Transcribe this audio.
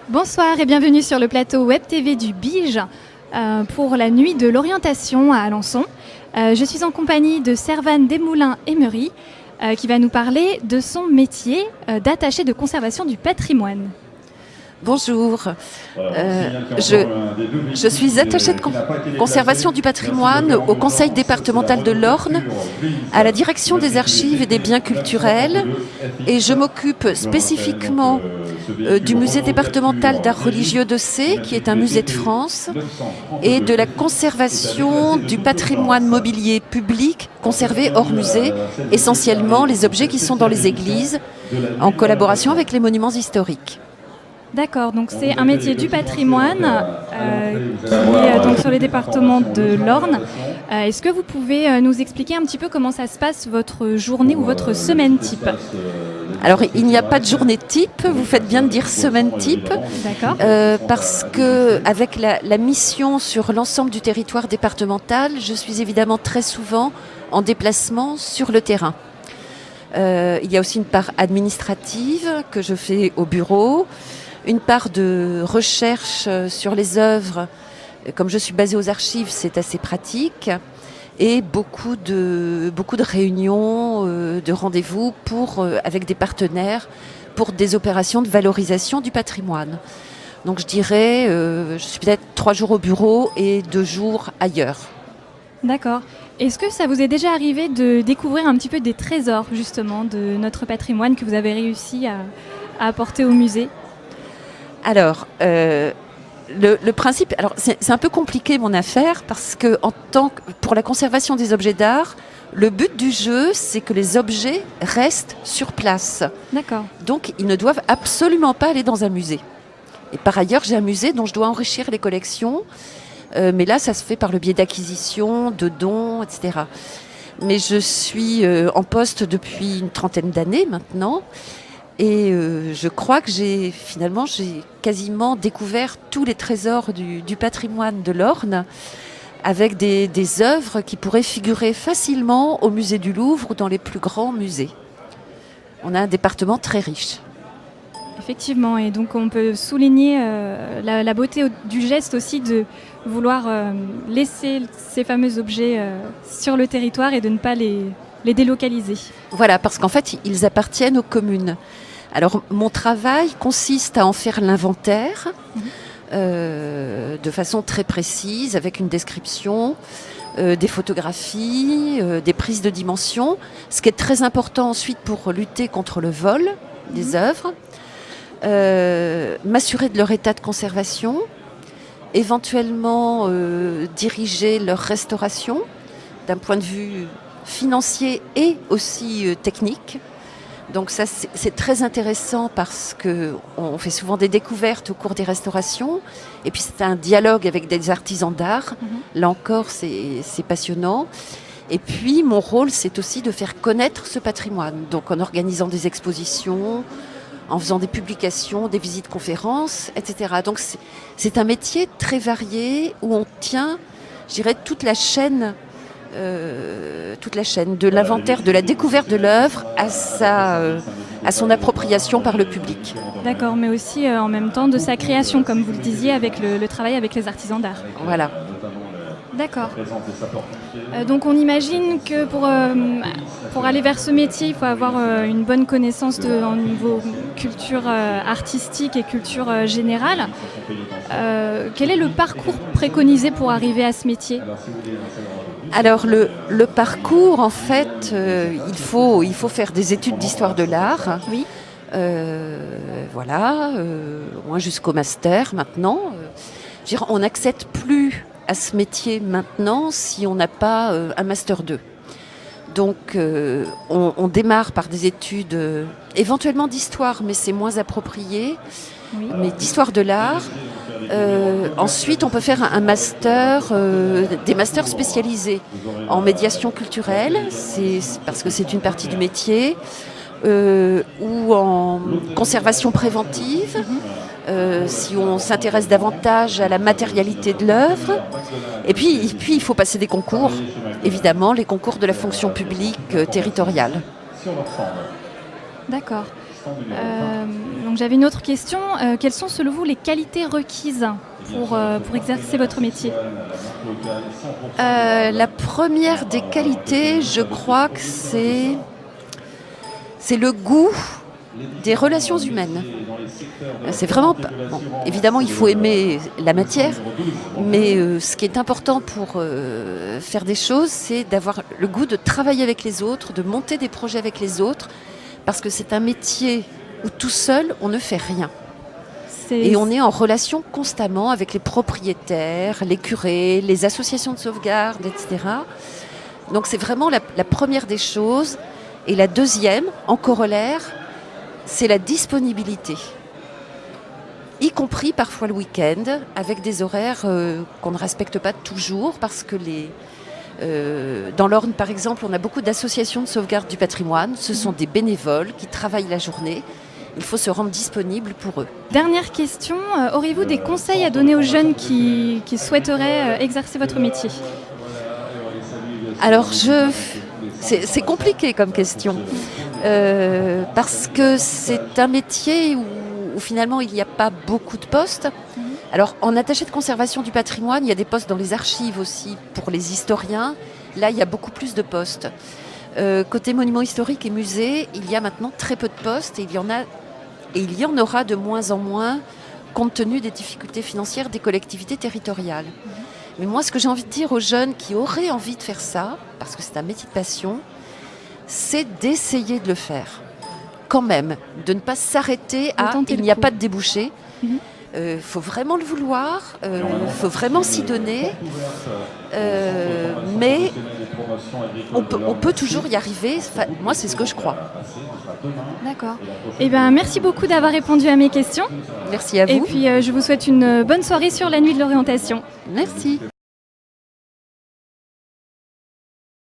Bonsoir et bienvenue sur le plateau Web TV du Bige pour la nuit de l'orientation à Alençon. Je suis en compagnie de Servane Desmoulins-Emery qui va nous parler de son métier d'attaché de conservation du patrimoine. Bonjour, je suis attachée de conservation du patrimoine au Conseil départemental de l'Orne, à la direction des archives et des biens culturels, et je m'occupe spécifiquement du musée départemental d'art religieux de Sées, qui est un musée de France, et de la conservation du patrimoine mobilier public conservé hors musée, essentiellement les objets qui sont dans les églises, en collaboration avec les monuments historiques. D'accord, donc c'est un métier du patrimoine qui est donc sur les départements de l'Orne. Est-ce que vous pouvez nous expliquer un petit peu comment ça se passe votre journée ou votre semaine type ? Alors, il n'y a pas de journée type, vous faites bien de dire semaine type. D'accord. Parce que avec la mission sur l'ensemble du territoire départemental, je suis évidemment très souvent en déplacement sur le terrain. Il y a aussi une part administrative que je fais au bureau, une part de recherche sur les œuvres. Comme je suis basée aux archives, c'est assez pratique. Et beaucoup de réunions, de rendez-vous avec des partenaires pour des opérations de valorisation du patrimoine. Donc je dirais, je suis peut-être 3 jours au bureau et 2 jours ailleurs. D'accord. Est-ce que ça vous est déjà arrivé de découvrir un petit peu des trésors justement de notre patrimoine que vous avez réussi à apporter au musée ? Alors, le principe, alors c'est un peu compliqué mon affaire parce que pour la conservation des objets d'art, le but du jeu, c'est que les objets restent sur place. D'accord. Donc, ils ne doivent absolument pas aller dans un musée. Et par ailleurs, j'ai un musée dont je dois enrichir les collections, mais là, ça se fait par le biais d'acquisitions, de dons, etc. Mais je suis en poste depuis une 30aine d'années maintenant. Et je crois que j'ai quasiment découvert tous les trésors du patrimoine de l'Orne avec des œuvres qui pourraient figurer facilement au musée du Louvre ou dans les plus grands musées. On a un département très riche. Effectivement, et donc on peut souligner la beauté du geste aussi de vouloir laisser ces fameux objets sur le territoire et de ne pas les délocaliser. Voilà, parce qu'en fait, ils appartiennent aux communes. Alors, mon travail consiste à en faire l'inventaire de façon très précise, avec une description, des photographies, des prises de dimensions, ce qui est très important ensuite pour lutter contre le vol des œuvres, m'assurer de leur état de conservation, éventuellement diriger leur restauration d'un point de vue financier et aussi technique. Donc ça, c'est très intéressant parce qu'on fait souvent des découvertes au cours des restaurations. Et puis c'est un dialogue avec des artisans d'art. Là encore, c'est passionnant. Et puis mon rôle, c'est aussi de faire connaître ce patrimoine. Donc en organisant des expositions, en faisant des publications, des visites conférences, etc. Donc c'est un métier très varié où on tient, je dirais, toute la chaîne de l'inventaire, de la découverte de l'œuvre à son appropriation par le public. D'accord, mais aussi en même temps de sa création, comme vous le disiez, avec le travail avec les artisans d'art. Voilà. D'accord. Donc on imagine que pour aller vers ce métier, il faut avoir une bonne connaissance au niveau culture artistique et culture générale. Quel est le parcours préconisé pour arriver à ce métier ? Alors le parcours, en fait, il faut faire des études d'histoire de l'art. Oui. Voilà, moi jusqu'au master maintenant. On n'accède plus à ce métier maintenant si on n'a pas un master 2. Donc on démarre par des études éventuellement d'histoire, mais c'est moins approprié, mais d'histoire de l'art. Ensuite, on peut faire un master, des masters spécialisés en médiation culturelle, parce que c'est une partie du métier, ou en conservation préventive, si on s'intéresse davantage à la matérialité de l'œuvre. Et puis, il faut passer des concours, évidemment, les concours de la fonction publique territoriale. D'accord. Donc j'avais une autre question. Quelles sont selon vous les qualités requises pour exercer votre métier ? La première des qualités, je crois que c'est le goût des relations humaines. C'est vraiment... Bon, évidemment, il faut aimer la matière, mais ce qui est important pour faire des choses, c'est d'avoir le goût de travailler avec les autres, de monter des projets avec les autres, parce que c'est un métier où tout seul, on ne fait rien. Et on est en relation constamment avec les propriétaires, les curés, les associations de sauvegarde, etc. Donc c'est vraiment la première des choses. Et la deuxième, en corollaire, c'est la disponibilité. Y compris parfois le week-end, avec des horaires qu'on ne respecte pas toujours, parce que dans l'Orne, par exemple, on a beaucoup d'associations de sauvegarde du patrimoine. Ce sont des bénévoles qui travaillent la journée. Il faut se rendre disponible pour eux. Dernière question, auriez-vous des conseils à donner aux jeunes qui souhaiteraient exercer votre métier ? Alors, c'est compliqué comme question, parce que c'est un métier où finalement il n'y a pas beaucoup de postes. Alors, en attaché de conservation du patrimoine, il y a des postes dans les archives aussi pour les historiens. Là, il y a beaucoup plus de postes. Côté monuments historiques et musées, il y a maintenant très peu de postes et il y en aura de moins en moins compte tenu des difficultés financières des collectivités territoriales. Mais moi, ce que j'ai envie de dire aux jeunes qui auraient envie de faire ça, parce que c'est un métier de passion, c'est d'essayer de le faire. Quand même, de ne pas s'arrêter à « il n'y a pas de débouché ». Faut vraiment le vouloir, faut vraiment s'y donner, mais on peut toujours y arriver. Enfin, moi, c'est ce que je crois. D'accord. Eh bien, merci beaucoup d'avoir répondu à mes questions. Merci à vous. Et puis, je vous souhaite une bonne soirée sur la nuit de l'orientation. Merci.